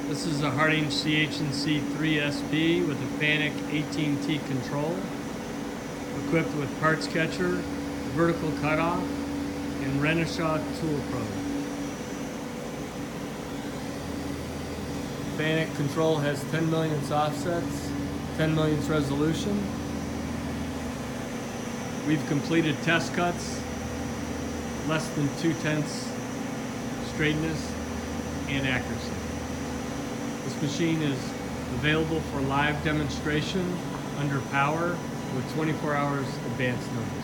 This is a Hardinge CHNC3SP with a Fanuc 18T control, equipped with parts catcher, vertical cutoff, and Renishaw Tool Probe. Fanuc control has 10 millionths offsets, 10 millionths resolution. We've completed test cuts, less than 2/10 straightness and accuracy. This machine is available for live demonstration under power with 24 hours advance notice.